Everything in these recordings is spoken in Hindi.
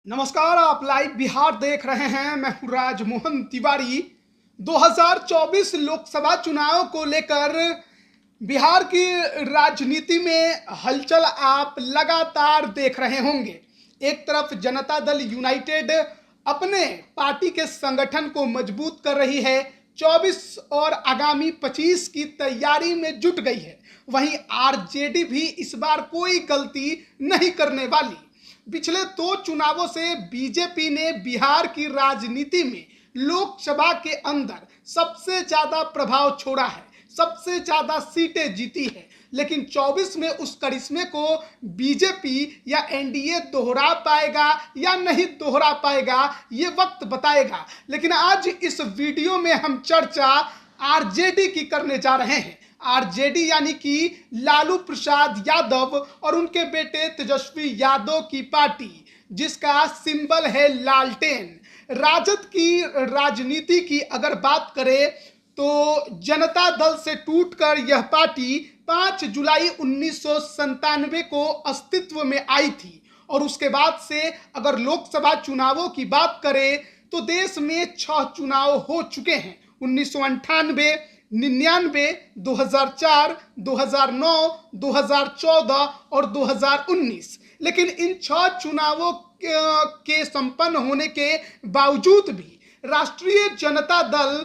नमस्कार, आप लाइव बिहार देख रहे हैं। मैं हूं राजमोहन तिवारी। 2024 लोकसभा चुनाव को लेकर बिहार की राजनीति में हलचल आप लगातार देख रहे होंगे। एक तरफ जनता दल यूनाइटेड अपने पार्टी के संगठन को मजबूत कर रही है, 24 और आगामी 25 की तैयारी में जुट गई है। वहीं आरजेडी भी इस बार कोई गलती नहीं करने वाली। पिछले दो चुनावों से बीजेपी ने बिहार की राजनीति में लोकसभा के अंदर सबसे ज्यादा प्रभाव छोड़ा है, सबसे ज्यादा सीटें जीती है। लेकिन 24 में उस करिश्मे को बीजेपी या एनडीए दोहरा पाएगा या नहीं दोहरा पाएगा, ये वक्त बताएगा। लेकिन आज इस वीडियो में हम चर्चा आरजेडी की करने जा रहे हैं। आरजेडी यानी कि लालू प्रसाद यादव और उनके बेटे तेजस्वी यादव की पार्टी, जिसका सिंबल है लालटेन। राजद की राजनीति की अगर बात करें तो जनता दल से टूटकर यह पार्टी 5 जुलाई 1997 को अस्तित्व में आई थी। और उसके बाद से अगर लोकसभा चुनावों की बात करें तो देश में 6 चुनाव हो चुके हैं। 1998, 99, 2004, 2009, 2014 और 2019। लेकिन इन 6 चुनावों के संपन्न होने के बावजूद भी राष्ट्रीय जनता दल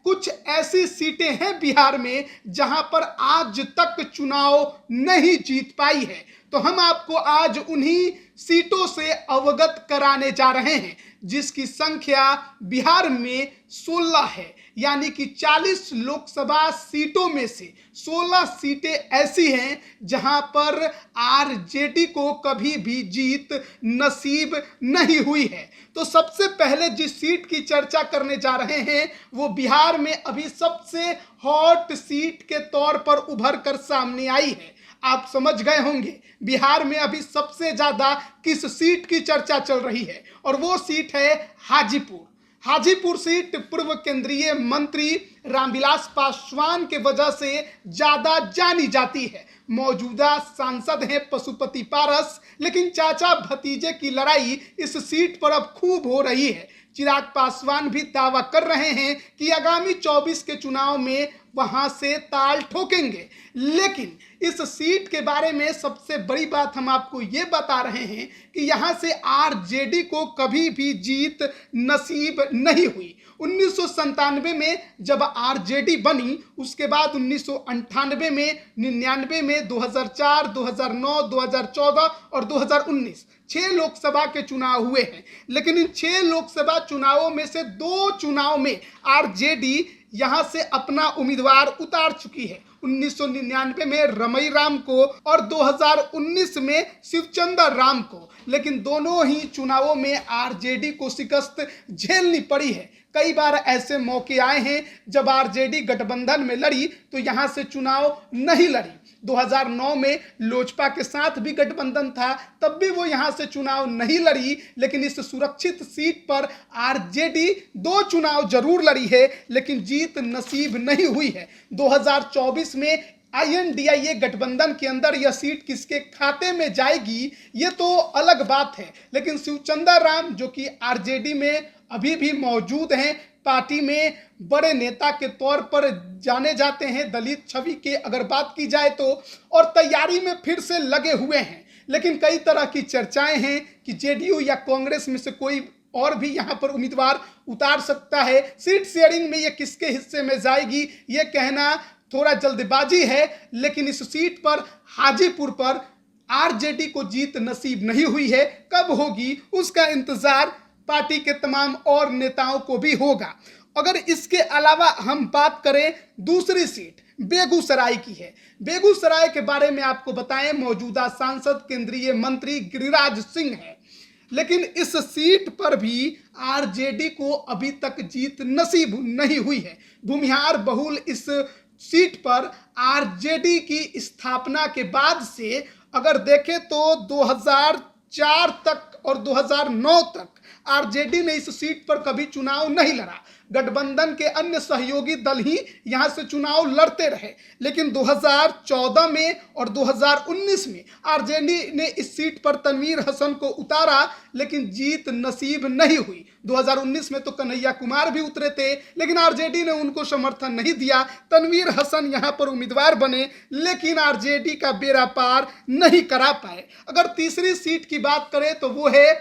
कुछ ऐसी सीटें हैं बिहार में जहां पर आज तक चुनाव नहीं जीत पाई है। तो हम आपको आज उन्हीं सीटों से अवगत कराने जा रहे हैं, जिसकी संख्या बिहार में 16 है। यानी कि 40 लोकसभा सीटों में से 16 सीटें ऐसी हैं जहां पर आरजेडी को कभी भी जीत नसीब नहीं हुई है। तो सबसे पहले जिस सीट की चर्चा करने जा रहे हैं वो बिहार में अभी सबसे हॉट सीट के तौर पर उभर कर सामने आई है। आप समझ गए होंगे बिहार में अभी सबसे ज्यादा किस सीट की चर्चा चल रही है, और वो सीट है हाजीपुर। हाजीपुर सीट पूर्व केंद्रीय मंत्री रामविलास पासवान के वजह से ज्यादा जानी जाती है। मौजूदा सांसद हैं पशुपति पारस, लेकिन चाचा भतीजे की लड़ाई इस सीट पर अब खूब हो रही है। चिराग पासवान भी दावा कर रहे हैं कि आगामी 24 के चुनाव में वहां से ताल ठोकेंगे। लेकिन इस सीट के बारे में सबसे बड़ी बात हम आपको ये बता रहे हैं कि यहां से आरजेडी को कभी भी जीत नसीब नहीं हुई। 1997 में जब आरजेडी बनी, उसके बाद 1998 में, 99 में, 2004, 2009, 2014 और 2019 6 लोकसभा के चुनाव हुए हैं। लेकिन इन 6 लोकसभा चुनावों में से 2 चुनाव में आरजेडी यहां से अपना उम्मीदवार उतार चुकी है। 1999 में रमई राम को और 2019 में शिवचंद्र राम को। लेकिन दोनों ही चुनावों में आरजेडी को शिकस्त झेलनी पड़ी है। कई बार ऐसे मौके आए हैं जब आरजेडी गठबंधन में लड़ी तो यहां से चुनाव नहीं लड़ी। 2009 में लोजपा के साथ भी गठबंधन था, तब भी वो यहां से चुनाव नहीं लड़ी। लेकिन इस सुरक्षित सीट पर आरजेडी 2 चुनाव जरूर लड़ी है, लेकिन जीत नसीब नहीं हुई है। 2024 में INDIA गठबंधन के अंदर यह सीट किसके खाते में जाएगी ये तो अलग बात है। लेकिन शिवचंद्र राम जो कि आरजेडी में अभी भी मौजूद हैं, पार्टी में बड़े नेता के तौर पर जाने जाते हैं, दलित छवि के अगर बात की जाए तो, और तैयारी में फिर से लगे हुए हैं। लेकिन कई तरह की चर्चाएं हैं कि जेडीयू या कांग्रेस में से कोई और भी यहां पर उम्मीदवार उतार सकता है। सीट शेयरिंग में ये किसके हिस्से में जाएगी ये कहना थोड़ा जल्दबाजी है। लेकिन इस सीट पर हाजीपुर पर आरजेडी को जीत नसीब नहीं हुई है। कब होगी उसका इंतजार पार्टी के तमाम और नेताओं को भी होगा। अगर इसके अलावा हम बात करें दूसरी सीट बेगूसराय की है। बेगूसराय के बारे में आपको बताएं, मौजूदा सांसद केंद्रीय मंत्री गिरिराज सिंह है। लेकिन इस सीट पर भी आरजेडी को अभी तक जीत नसीब नहीं हुई है। भूमिहार बहुल इस सीट पर आरजेडी की स्थापना के बाद से अगर देखें तो 2004 तक और 2009 तक आरजेडी ने इस सीट पर कभी चुनाव नहीं लड़ा। गठबंधन के अन्य सहयोगी दल ही यहां से चुनाव लड़ते रहे। लेकिन 2014 में और 2019 में आरजेडी ने इस सीट पर तनवीर हसन को उतारा, लेकिन जीत नसीब नहीं हुई। 2019 में तो कन्हैया कुमार भी उतरे थे, लेकिन आरजेडी ने उनको समर्थन नहीं दिया। तनवीर हसन यहां पर उम्मीदवार बने, लेकिन आरजेडी का बेड़ा पार नहीं करा पाए। अगर तीसरी सीट की बात करें तो वो है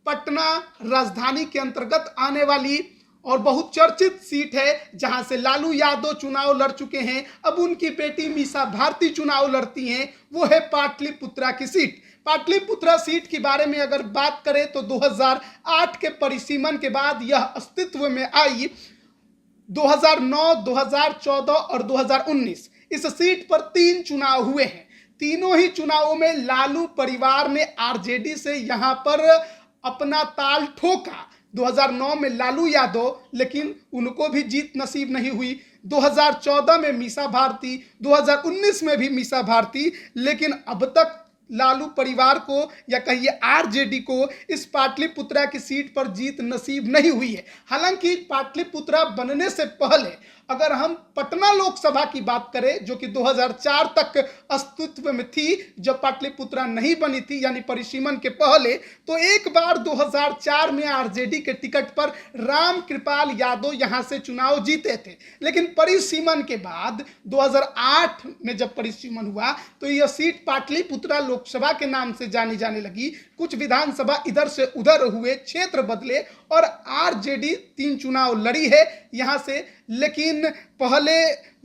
पटना राजधानी के अंतर्गत आने वाली और बहुत चर्चित सीट है, जहां से लालू यादव चुनाव लड़ चुके हैं। अब उनकी बेटी मीसा भारती चुनाव लड़ती हैं, वो है पाटलिपुत्रा की सीट। पाटलिपुत्रा सीट के बारे में अगर बात करें तो 2008 के परिसीमन के बाद यह अस्तित्व में आई। 2009, 2014 और 2019 इस सीट पर 3 चुनाव हुए हैं। तीनों ही चुनावों में लालू परिवार ने आरजेडी से यहां पर अपना ताल ठोका। 2009 में लालू यादव, लेकिन उनको भी जीत नसीब नहीं हुई। 2014 में मीसा भारती, 2019 में भी मीसा भारती, लेकिन अब तक लालू परिवार को या कहिए आरजेडी को इस पाटलिपुत्रा की सीट पर जीत नसीब नहीं हुई है। हालांकि पाटलिपुत्रा बनने से पहले अगर हम पटना लोकसभा की बात करें, जो कि 2004 तक अस्तित्व में थी, जब पाटलिपुत्रा नहीं बनी थी यानी परिसीमन के पहले, तो एक बार 2004 में आरजेडी के टिकट पर राम कृपाल यादव यहां से चुनाव जीते थे। लेकिन परिसीमन के बाद 2008 में जब परिसीमन हुआ तो यह सीट पाटलिपुत्रा लोकसभा के नाम से जानी जाने लगी। कुछ विधानसभा इधर से उधर हुए, क्षेत्र बदले और आरजेडी 3 चुनाव लड़ी है यहां से। लेकिन पहले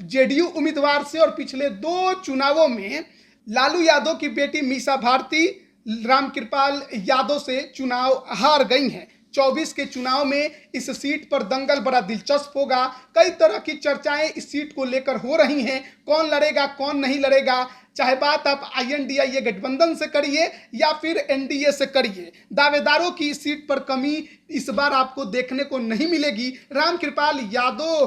जेडीयू उम्मीदवार से और पिछले 2 चुनावों में लालू यादव की बेटी मीसा भारती रामकृपाल यादव से चुनाव हार गई हैं। 24 के चुनाव में इस सीट पर दंगल बड़ा दिलचस्प होगा। कई तरह की चर्चाएं इस सीट को लेकर हो रही हैं, कौन लड़ेगा कौन नहीं लड़ेगा। चाहे बात आप INDIA गठबंधन से करिए या फिर NDA से करिए, दावेदारों की इस सीट पर कमी इस बार आपको देखने को नहीं मिलेगी। रामकृपाल यादव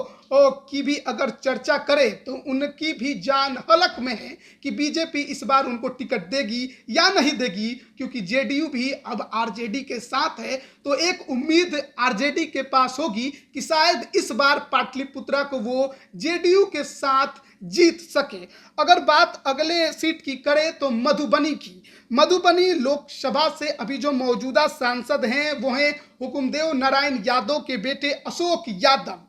की भी अगर चर्चा करें तो उनकी भी जान हलक में है कि बीजेपी इस बार उनको टिकट देगी या नहीं देगी, क्योंकि जेडीयू भी अब आरजेडी के साथ है। तो एक उम्मीद आरजेडी के पास होगी कि शायद इस बार पाटलिपुत्रा को वो जेडीयू के साथ जीत सके। अगर बात अगले सीट की करें तो मधुबनी की, मधुबनी लोकसभा से अभी जो मौजूदा सांसद हैं वो हैं हुकुमदेव नारायण यादव के बेटे अशोक यादव।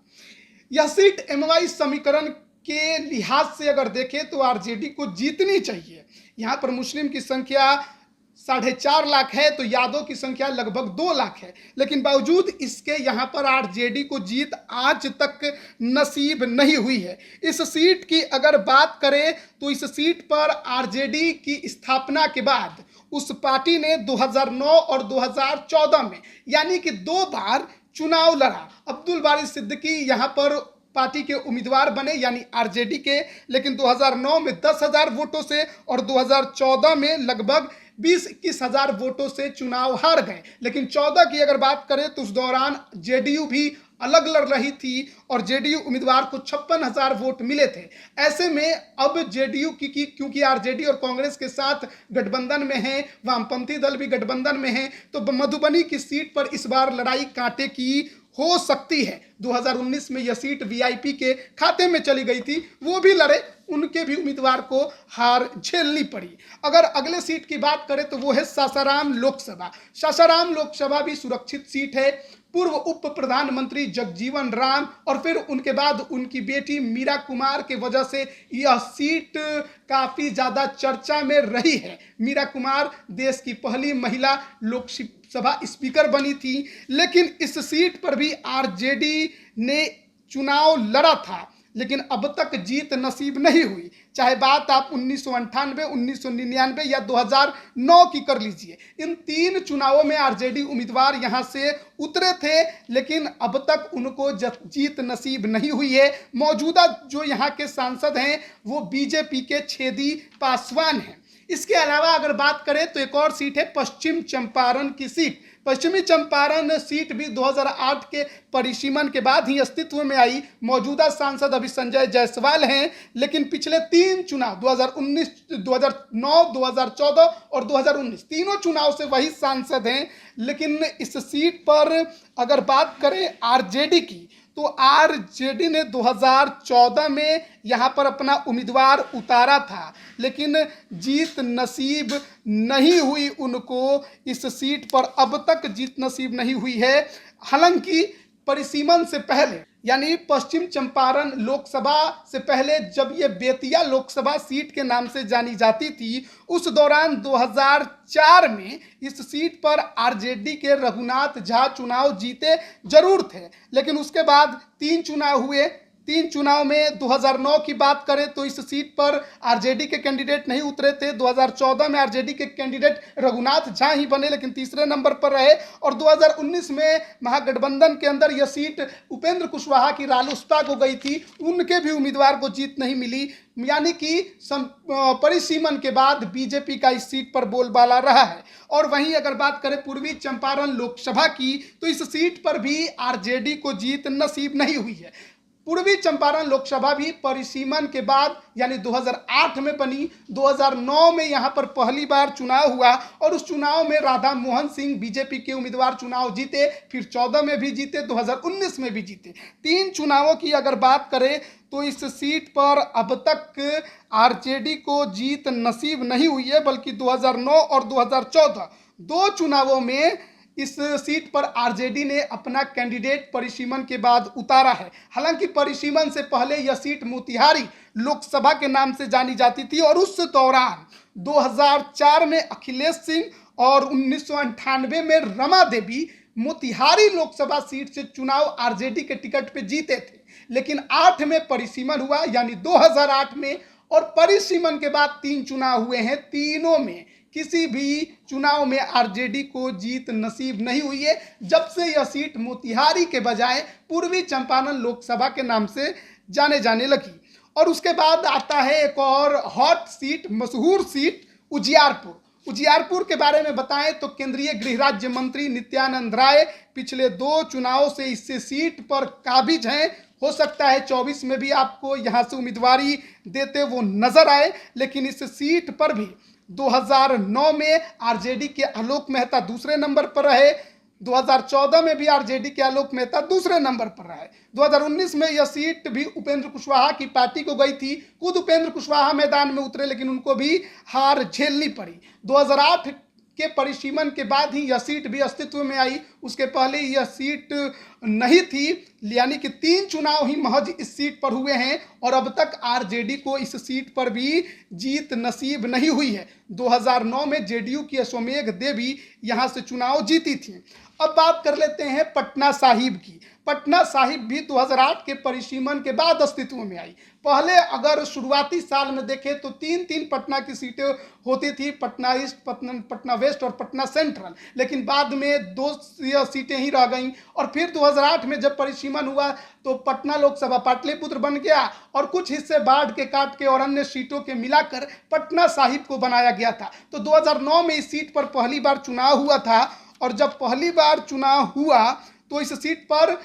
यह सीट MY समीकरण के लिहाज से अगर देखें तो आरजेडी को जीतनी चाहिए। यहाँ पर मुस्लिम की संख्या 4.5 लाख है तो यादव की संख्या लगभग 2 लाख है, लेकिन बावजूद इसके यहाँ पर आरजेडी को जीत आज तक नसीब नहीं हुई है। इस सीट की अगर बात करें तो इस सीट पर आरजेडी की स्थापना के बाद उस पार्टी ने 2009 और 2014 में यानी कि 2 बार चुनाव लड़ा। अब्दुल बारी सिद्दीकी यहाँ पर पार्टी के उम्मीदवार बने यानी आरजेडी के, लेकिन 2009 में 10,000 वोटों से और 2014 में लगभग 20-21 हजार वोटों से चुनाव हार गए। लेकिन 14 की अगर बात करें तो उस दौरान जेडीयू भी अलग लड़ रही थी और जेडीयू उम्मीदवार को 56,000 वोट मिले थे। ऐसे में अब जेडीयू की क्योंकि आरजेडी और कांग्रेस के साथ गठबंधन में है, वामपंथी दल भी गठबंधन में है, तो मधुबनी की सीट पर इस बार लड़ाई कांटे की हो सकती है। 2019 में यह सीट वीआईपी के खाते में चली गई थी, वो भी लड़े, उनके भी उम्मीदवार को हार झेलनी पड़ी। अगर अगले सीट की बात करें तो वो है सासाराम लोकसभा। सासाराम लोकसभा भी सुरक्षित सीट है। पूर्व उप प्रधानमंत्री जगजीवन राम और फिर उनके बाद उनकी बेटी मीरा कुमार के वजह से यह सीट काफी ज्यादा चर्चा में रही है। मीरा कुमार देश की पहली महिला लोकसभा स्पीकर बनी थी, लेकिन इस सीट पर भी आरजेडी ने चुनाव लड़ा था, लेकिन अब तक जीत नसीब नहीं हुई। चाहे बात आप 1998, 1999 या 2009 की कर लीजिए, इन 3 चुनावों में आरजेडी उम्मीदवार यहां से उतरे थे, लेकिन अब तक उनको जीत नसीब नहीं हुई है। मौजूदा जो यहां के सांसद हैं वो बीजेपी के छेदी पासवान हैं। इसके अलावा अगर बात करें तो एक और सीट है पश्चिम चंपारण की सीट। पश्चिमी चंपारण सीट भी 2008 के परिसीमन के बाद ही अस्तित्व में आई। मौजूदा सांसद अभी संजय जायसवाल हैं, लेकिन पिछले 3 चुनाव 2019, 2009, 2014 और 2019 तीनों चुनाव से वही सांसद हैं। लेकिन इस सीट पर अगर बात करें आरजेडी की तो आरजेडी ने 2014 में यहाँ पर अपना उम्मीदवार उतारा था, लेकिन जीत नसीब नहीं हुई उनको। इस सीट पर अब तक जीत नसीब नहीं हुई है। हालांकि परिसीमन से पहले यानी पश्चिम चंपारण लोकसभा से पहले जब ये बेतिया लोकसभा सीट के नाम से जानी जाती थी, उस दौरान 2004 में इस सीट पर आरजेडी के रघुनाथ झा चुनाव जीते जरूर थे, लेकिन उसके बाद 3 चुनाव हुए। 3 चुनाव में 2009 की बात करें तो इस सीट पर आरजेडी के कैंडिडेट नहीं उतरे थे। 2014 में आरजेडी के कैंडिडेट रघुनाथ झा ही बने, लेकिन तीसरे नंबर पर रहे। और 2019 में महागठबंधन के अंदर यह सीट उपेंद्र कुशवाहा की रालोसपा को गई थी, उनके भी उम्मीदवार को जीत नहीं मिली। यानी कि परिसीमन के बाद बीजेपी का इस सीट पर बोलबाला रहा है। और वहीं अगर बात करें पूर्वी चंपारण लोकसभा की, तो इस सीट पर भी आरजेडी को जीत नसीब नहीं हुई है। पूर्वी चंपारण लोकसभा भी परिसीमन के बाद यानी 2008 में बनी। 2009 में यहां पर पहली बार चुनाव हुआ और उस चुनाव में राधा मोहन सिंह बीजेपी के उम्मीदवार चुनाव जीते, फिर 14 में भी जीते, 2019 में भी जीते। 3 चुनावों की अगर बात करें तो इस सीट पर अब तक आरजेडी को जीत नसीब नहीं हुई है, बल्कि 2009 और 2014 2 चुनावों में इस सीट पर आरजेडी ने अपना कैंडिडेट परिसीमन के बाद उतारा है। हालांकि परिसीमन से पहले यह सीट मोतिहारी लोकसभा के नाम से जानी जाती थी और उस दौरान 2004 में अखिलेश सिंह और 1998 में रमा देवी मोतिहारी लोकसभा सीट से चुनाव आरजेडी के टिकट पे जीते थे। लेकिन 8 में परिसीमन हुआ यानी 2008 में, और परिसीमन के बाद 3 चुनाव हुए हैं। तीनों में किसी भी चुनाव में आरजेडी को जीत नसीब नहीं हुई है, जब से यह सीट मोतिहारी के बजाय पूर्वी चंपारण लोकसभा के नाम से जाने लगी। और उसके बाद आता है एक और हॉट सीट, मशहूर सीट उजियारपुर। उजियारपुर के बारे में बताएं तो केंद्रीय गृह राज्य मंत्री नित्यानंद राय पिछले 2 चुनावों से इससे सीट पर काबिज हैं। हो सकता है 24 में भी आपको यहां से उम्मीदवारी देते वो नजर आए, लेकिन इस सीट पर भी 2009 में आरजेडी के आलोक मेहता दूसरे नंबर पर रहे। 2014 में भी आरजेडी के आलोक मेहता दूसरे नंबर पर रहे। 2019 में यह सीट भी उपेंद्र कुशवाहा की पार्टी को गई थी। खुद उपेंद्र कुशवाहा मैदान में उतरे, लेकिन उनको भी हार झेलनी पड़ी। 2008 के परिसीमन के बाद ही यह सीट भी अस्तित्व में आई, उसके पहले यह सीट नहीं थी। यानी कि 3 चुनाव ही महज इस सीट पर हुए हैं और अब तक आरजेडी को इस सीट पर भी जीत नसीब नहीं हुई है। 2009 में जेडीयू की अश्वमेघ देवी यहां से चुनाव जीती थी। अब बात कर लेते हैं पटना साहिब की। पटना साहिब भी 2008 के परिसीमन के बाद अस्तित्व में आई। पहले अगर शुरुआती साल में देखें तो 3-3 पटना की सीटें होती थी, पटना ईस्ट, पटना वेस्ट और पटना सेंट्रल, लेकिन बाद में 2 सीटें ही रह गईं। और फिर 2008 में जब परिसीमन हुआ तो पटना लोकसभा पाटलिपुत्र बन गया और कुछ हिस्से बाढ़ के काट के और अन्य सीटों के मिलाकर पटना साहिब को बनाया गया था। तो 2009 में इस सीट पर पहली बार चुनाव हुआ था और जब पहली बार चुनाव हुआ तो इस सीट पर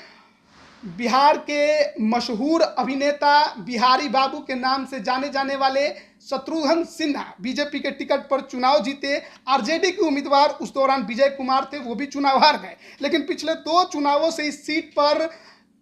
बिहार के मशहूर अभिनेता बिहारी बाबू के नाम से जाने जाने वाले शत्रुघ्न सिन्हा बीजेपी के टिकट पर चुनाव जीते। आरजेडी के उम्मीदवार उस दौरान विजय कुमार थे, वो भी चुनाव हार गए। लेकिन पिछले 2 चुनावों से इस सीट पर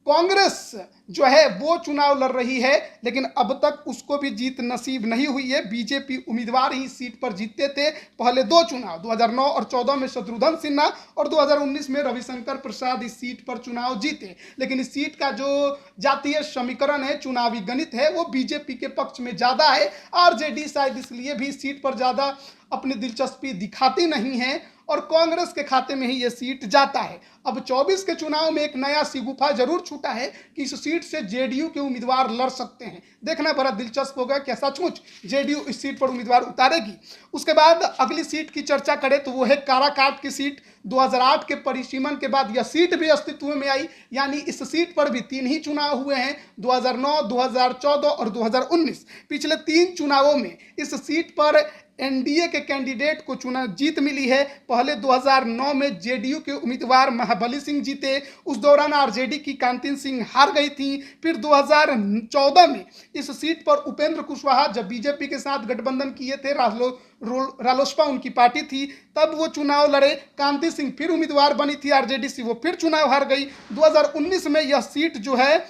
कांग्रेस जो है वो चुनाव लड़ रही है, लेकिन अब तक उसको भी जीत नसीब नहीं हुई है। बीजेपी उम्मीदवार ही इस सीट पर जीतते थे पहले 2 चुनाव, 2009 और 14 में शत्रुघ्न सिन्हा और 2019 में रविशंकर प्रसाद इस सीट पर चुनाव जीते। लेकिन इस सीट का जो जातीय समीकरण है, चुनावी गणित है, वो बीजेपी के पक्ष में ज़्यादा है। आरजेडी शायद इसलिए भी इस सीट पर ज़्यादा अपनी दिलचस्पी दिखाती नहीं है और कांग्रेस के खाते में ही यह सीट जाता है। अब 24 के चुनाव में एक नया सिगुफा जरूर छूटा है कि इस सीट से जेडीयू के उम्मीदवार लड़ सकते हैं। देखना बड़ा दिलचस्प होगा कि सचमुच जेडीयू इस सीट पर उम्मीदवार उतारेगी। उसके बाद अगली सीट की चर्चा करें तो वो है काराकाट की सीट। 2008 के परिसीमन के बाद यह सीट भी अस्तित्व में आई, यानी इस सीट पर भी 3 ही चुनाव हुए हैं, 2009, 2014 और 2019। पिछले 3 चुनावों में इस सीट पर एनडीए के कैंडिडेट को जीत मिली है। पहले 2009 में जेडीयू के उम्मीदवार महाबली सिंह जीते, उस दौरान आरजेडी की कांतिन सिंह हार गई थी। फिर 2014 में इस सीट पर उपेंद्र कुशवाहा, जब बीजेपी के साथ गठबंधन किए थे, रालोसपा उनकी पार्टी थी, तब वो चुनाव लड़े। कांति सिंह फिर उम्मीदवार बनी थी आरजेडी से, वो फिर चुनाव हार गई। 2019 में यह सीट जो है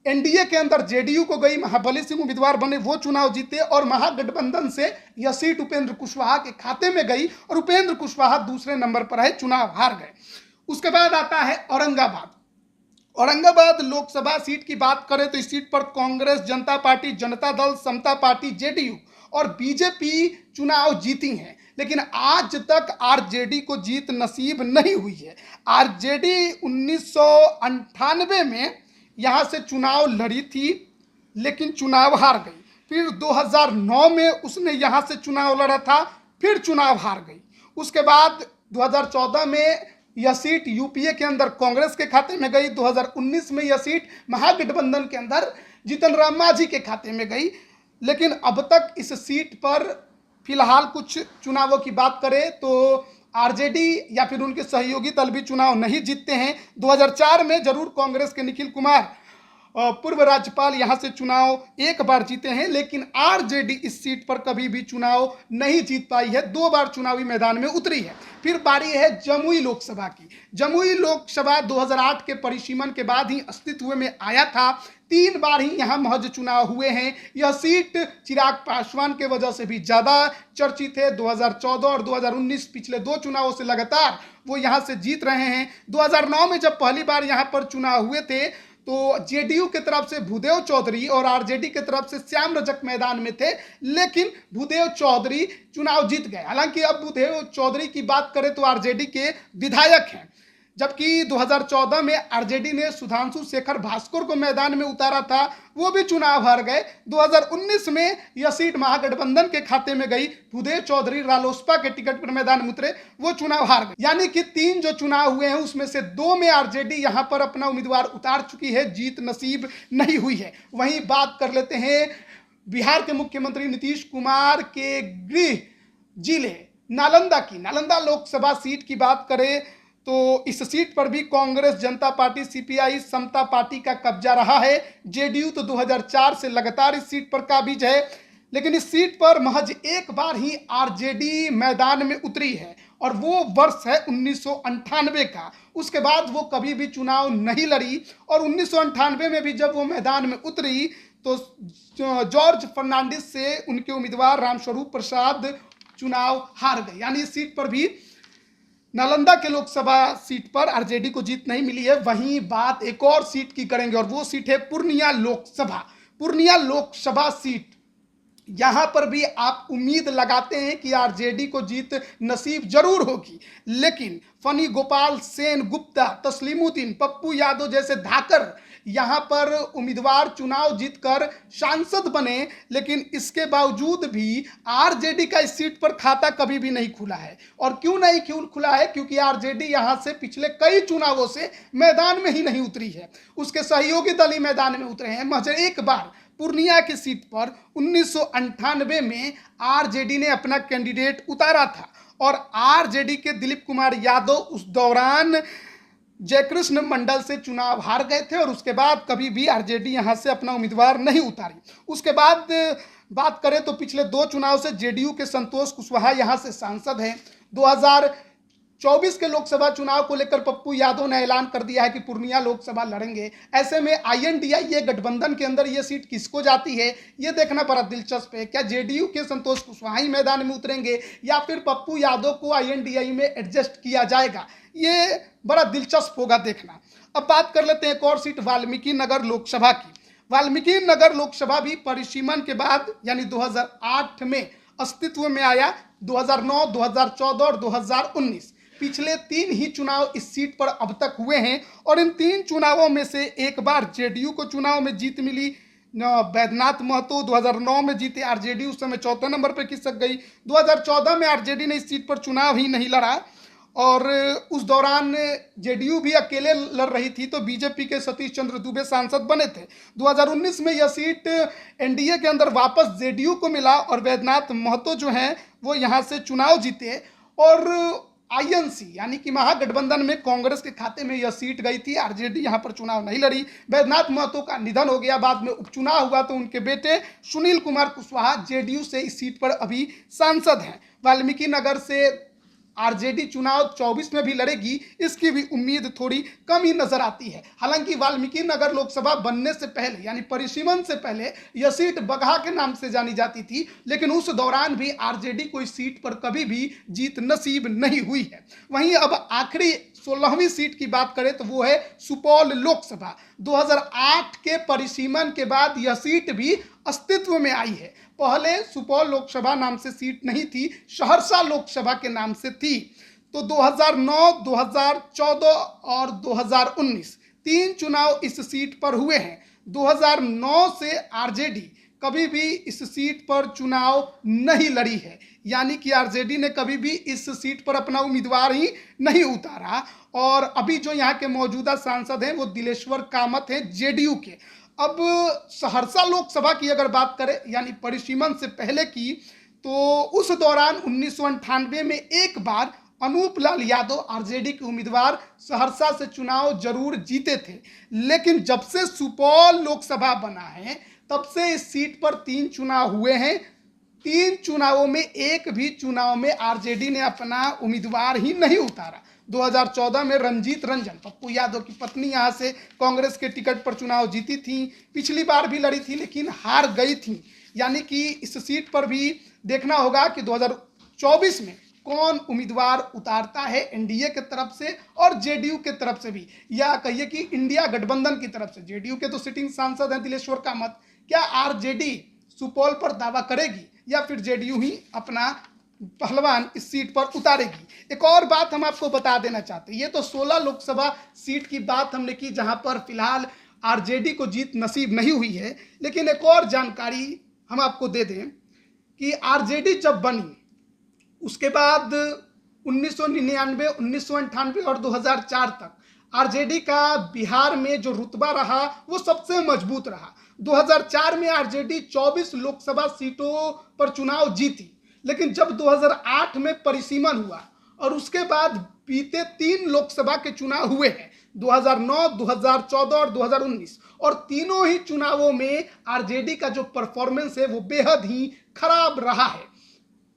एनडीए के अंदर जेडीयू को गई, महाबली सिंह उम्मीदवार बने, वो चुनाव जीते और महागठबंधन से यह सीट उपेंद्र कुशवाहा के खाते में गई और उपेंद्र कुशवाहा दूसरे नंबर पर है, चुनाव हार गए। उसके बाद आता है औरंगाबाद। औरंगाबाद लोकसभा सीट की बात करें तो इस सीट पर कांग्रेस, जनता पार्टी, जनता दल, समता पार्टी, जेडीयू और बीजेपी चुनाव जीती हैं, लेकिन आज तक आरजेडी को जीत नसीब नहीं हुई है। आरजेडी 1998 में यहाँ से चुनाव लड़ी थी, लेकिन चुनाव हार गई। फिर 2009 में उसने यहाँ से चुनाव लड़ा था, फिर चुनाव हार गई। उसके बाद 2014 में यह सीट यूपीए के अंदर कांग्रेस के खाते में गई। 2019 में यह सीट महागठबंधन के अंदर जीतन राम मांझी के खाते में गई। लेकिन अब तक इस सीट पर फिलहाल कुछ चुनावों की बात करें तो आरजेडी या फिर उनके सहयोगी दल भी चुनाव नहीं जीतते हैं। 2004 में जरूर कांग्रेस के निखिल कुमार पूर्व राज्यपाल यहां से चुनाव एक बार जीते हैं, लेकिन आरजेडी इस सीट पर कभी भी चुनाव नहीं जीत पाई है, 2 बार चुनावी मैदान में उतरी है। फिर बारी है जमुई लोकसभा की। जमुई लोकसभा 2008 के परिसीमन के बाद ही अस्तित्व में आया था। 3 बार ही यहाँ महज चुनाव हुए हैं। यह सीट चिराग पासवान के वजह से भी ज़्यादा चर्चित है। 2014 और 2019 पिछले 2 चुनावों से लगातार वो यहाँ से जीत रहे हैं। 2009 में जब पहली बार यहाँ पर चुनाव हुए थे तो जेडीयू की तरफ से भूदेव चौधरी और आरजेडी की तरफ से श्याम रजक मैदान में थे, लेकिन भूदेव चौधरी चुनाव जीत गए। हालांकि अब भूदेव चौधरी की बात करें तो आरजेडी के विधायक हैं, जबकि 2014 में आरजेडी ने सुधांशु शेखर भास्कर को मैदान में उतारा था, वो भी चुनाव हार गए। 2019 में यह सीट महागठबंधन के खाते में गई। भूदेव चौधरी रालोसपा के टिकट पर मैदान में उतरे, वो चुनाव हार गए। यानी कि 3 जो चुनाव हुए हैं उसमें से 2 में आरजेडी यहां पर अपना उम्मीदवार उतार चुकी है, जीत नसीब नहीं हुई है। वहीं बात कर लेते हैं बिहार के मुख्यमंत्री नीतीश कुमार के गृह जिले नालंदा की। नालंदा लोकसभा सीट की बात करें तो इस सीट पर भी कांग्रेस, जनता पार्टी, सीपीआई, समता पार्टी का कब्जा रहा है। जेडीयू तो 2004 से लगातार इस सीट पर काबिज है, लेकिन इस सीट पर महज एक बार ही आरजेडी मैदान में उतरी है और वो वर्ष है 1998 का। उसके बाद वो कभी भी चुनाव नहीं लड़ी और 1998 में भी जब वो मैदान में उतरी तो जॉर्ज फर्नांडिस से उनके उम्मीदवार रामस्वरूप प्रसाद चुनाव हार गए। यानी इस सीट पर भी नालंदा के लोकसभा सीट पर आरजेडी को जीत नहीं मिली है। वहीं बात एक और सीट की करेंगे और वो सीट है पूर्णिया लोकसभा। पूर्णिया लोकसभा सीट, यहां पर भी आप उम्मीद लगाते हैं कि आरजेडी को जीत नसीब जरूर होगी, लेकिन फनी गोपाल सेन गुप्ता, तस्लीमुद्दीन, पप्पू यादव जैसे धाकर यहां पर उम्मीदवार चुनाव जीतकर सांसद बने, लेकिन इसके बावजूद भी आरजेडी का इस सीट पर खाता कभी भी नहीं खुला है। और क्यों नहीं खुला है? क्योंकि आरजेडी यहां से पिछले कई चुनावों से मैदान में ही नहीं उतरी है, उसके सहयोगी दल ही मैदान में उतरे हैं। महज एक बार पूर्णिया की सीट पर 1998 में आरजेडी ने अपना कैंडिडेट उतारा था और आरजेडी के दिलीप कुमार यादव उस दौरान जयकृष्ण मंडल से चुनाव हार गए थे और उसके बाद कभी भी आरजेडी यहां से अपना उम्मीदवार नहीं उतारी। उसके बाद बात करें तो पिछले 2 चुनाव से जेडीयू के संतोष कुशवाहा यहां से सांसद हैं। 2024 के लोकसभा चुनाव को लेकर पप्पू यादव ने ऐलान कर दिया है कि पूर्णिया लोकसभा लड़ेंगे। ऐसे में आईएनडीआई गठबंधन के अंदर ये सीट किसको जाती है, ये देखना बड़ा दिलचस्प है। क्या जेडीयू के संतोष कुशवाहा ही मैदान में उतरेंगे या फिर पप्पू यादव को आईएनडीआई में एडजस्ट किया जाएगा, ये बड़ा दिलचस्प होगा देखना। अब बात कर लेते हैं एक और सीट वाल्मीकि नगर लोकसभा की। वाल्मीकि नगर लोकसभा भी परिसीमन के बाद यानी 2008 में अस्तित्व में आया। 2009, 2014 और 2019 पिछले 3 ही चुनाव इस सीट पर अब तक हुए हैं और इन 3 चुनावों में से एक बार जेडीयू को चुनाव में जीत मिली। बैद्यनाथ महतो 2009 में जीते, आरजेडी उस समय 4थे नंबर पर खिसक गई। 2014 में आरजेडी ने इस सीट पर चुनाव ही नहीं लड़ा और उस दौरान जेडीयू भी अकेले लड़ रही थी, तो बीजेपी के सतीश चंद्र दुबे सांसद बने थे। 2019 में यह सीट एनडीए के अंदर वापस जेडीयू को मिला और वैद्यनाथ महतो जो हैं वो यहाँ से चुनाव जीते और आईएनसी यानी कि महागठबंधन में कांग्रेस के खाते में यह सीट गई थी। आरजेडी यहां पर चुनाव नहीं लड़ी। वैद्यनाथ महतो का निधन हो गया, बाद में उपचुनाव हुआ तो उनके बेटे सुनील कुमार कुशवाहा जेडीयू से इस सीट पर अभी सांसद हैं। वाल्मीकि नगर से आरजेडी चुनाव 24 में भी लड़ेगी, इसकी भी उम्मीद थोड़ी कम ही नजर आती है। हालांकि वाल्मीकि नगर लोकसभा बनने से पहले यानी परिसीमन से पहले यह सीट बगहा के नाम से जानी जाती थी, लेकिन उस दौरान भी आरजेडी को इस सीट पर कभी भी जीत नसीब नहीं हुई है। वहीं अब आखिरी 16वीं सीट की बात करें तो वो है सुपौल लोकसभा। 2008 के परिसीमन के बाद यह सीट भी अस्तित्व में आई है। पहले सुपौल लोकसभा नाम से सीट नहीं थी, सहरसा लोकसभा के नाम से थी। तो 2009, 2014 और 2019 तीन चुनाव इस सीट पर हुए हैं। 2009 से आरजेडी कभी भी इस सीट पर चुनाव नहीं लड़ी है, यानी कि आरजेडी ने कभी भी इस सीट पर अपना उम्मीदवार ही नहीं उतारा। और अभी जो यहाँ के मौजूदा सांसद हैं वो दिलेश्वर कामत हैं जेडीयू के। अब सहरसा लोकसभा की अगर बात करें यानी परिसीमन से पहले की, तो उस दौरान 1998 में एक बार अनूप लाल यादव आरजेडी के उम्मीदवार सहरसा से चुनाव जरूर जीते थे, लेकिन जब से सुपौल लोकसभा बना है तब से इस सीट पर 3 चुनाव हुए हैं। 3 चुनावों में एक भी चुनाव में आरजेडी ने अपना उम्मीदवार ही नहीं उतारा। 2014 में रंजीत रंजन पप्पू यादव की पत्नी यहाँ से कांग्रेस के टिकट पर चुनाव जीती थी, पिछली बार भी लड़ी थी लेकिन हार गई थी। यानी कि इस सीट पर भी देखना होगा कि 2024 में कौन उम्मीदवार उतारता है एनडीए के तरफ से और जेडीयू के तरफ से भी, या कहिए कि इंडिया गठबंधन की तरफ से। जेडीयू के तो सिटिंग सांसद हैं दिलेश्वर कामत, क्या आरजेडी सुपौल पर दावा करेगी या फिर जेडीयू ही अपना पहलवान इस सीट पर उतारेगी। एक और बात हम आपको बता देना चाहते हैं, ये तो 16 लोकसभा सीट की बात हमने की जहां पर फिलहाल आरजेडी को जीत नसीब नहीं हुई है, लेकिन एक और जानकारी हम आपको दे दें कि आरजेडी जब बनी उसके बाद 1999, 1998 और 2004 तक आरजेडी का बिहार में जो रुतबा रहा वो सबसे मजबूत रहा। 2004 में आरजेडी 24 लोकसभा सीटों पर चुनाव जीती, लेकिन जब 2008 में परिसीमन हुआ और उसके बाद बीते 3 लोकसभा के चुनाव हुए हैं 2009, 2014 और 2019, और तीनों ही चुनावों में आरजेडी का जो परफॉर्मेंस है वो बेहद ही खराब रहा है।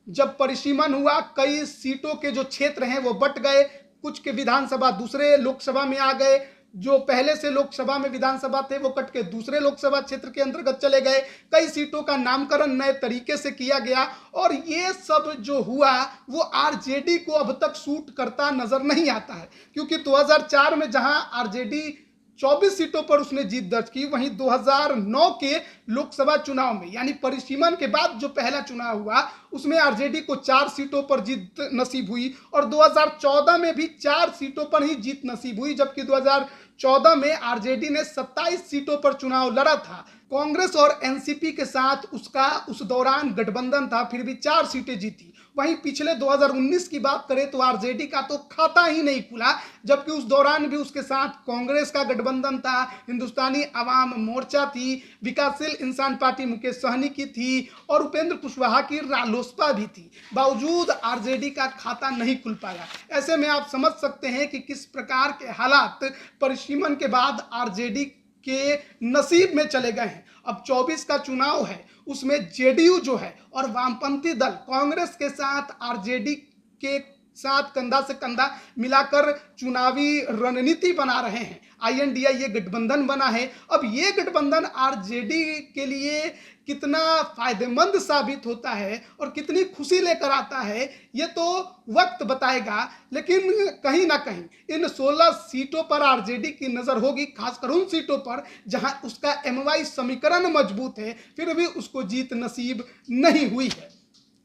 जब परिसीमन हुआ कई सीटों के जो क्षेत्र हैं वो बट गए, कुछ के विधानसभा दूसरे लोकसभा में आ गए, जो पहले से लोकसभा में विधानसभा थे वो कट के दूसरे लोकसभा क्षेत्र के अंतर्गत चले गए। कई सीटों का नामकरण नए तरीके से किया गया और ये सब जो हुआ वो आरजेडी को अब तक सूट करता नजर नहीं आता है, क्योंकि 2004 में जहां आरजेडी 24 सीटों पर उसने जीत दर्ज की, वहीं 2009 के लोकसभा चुनाव में यानी परिसीमन के बाद जो पहला चुनाव हुआ उसमें आरजेडी को 4 सीटों पर जीत नसीब हुई और 2014 में भी 4 सीटों पर ही जीत नसीब हुई, जबकि 2014 में आरजेडी ने 27 सीटों पर चुनाव लड़ा था। कांग्रेस और एनसीपी के साथ उसका उस दौरान गठबंधन था, फिर भी 4 सीटें जीती। वहीं पिछले 2019 की बात करें तो आरजेडी का तो खाता ही नहीं खुला, जबकि उस दौरान भी उसके साथ कांग्रेस का गठबंधन था, हिंदुस्तानी आवाम मोर्चा थी, विकासशील इंसान पार्टी मुकेश सहनी की थी और उपेंद्र कुशवाहा की रालोसपा भी थी। बावजूद आरजेडी का खाता नहीं खुल पाया। ऐसे में आप समझ सकते हैं कि किस प्रकार के हालात परिसीमन के बाद आरजेडी के नसीब में चले गए हैं। अब 24 का चुनाव है, उसमें जेडीयू जो है और वामपंथी दल कांग्रेस के साथ आरजेडी के साथ कंधा से कंधा मिलाकर चुनावी रणनीति बना रहे हैं। आईएनडीए ये गठबंधन बना है। अब ये गठबंधन आरजेडी के लिए कितना फायदेमंद साबित होता है और कितनी खुशी लेकर आता है ये तो वक्त बताएगा, लेकिन कहीं ना कहीं इन 16 सीटों पर आरजेडी की नजर होगी, खासकर उन सीटों पर जहां उसका एमवाई समीकरण मजबूत है, फिर भी उसको जीत नसीब नहीं हुई है।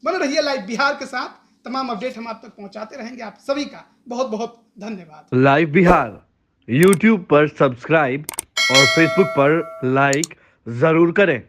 बने रहिए लाइव बिहार के साथ, तमाम अपडेट हम आप तक पहुंचाते रहेंगे। आप सभी का बहुत बहुत धन्यवाद। लाइव बिहार यूट्यूब पर सब्सक्राइब और फेसबुक पर लाइक जरूर करें।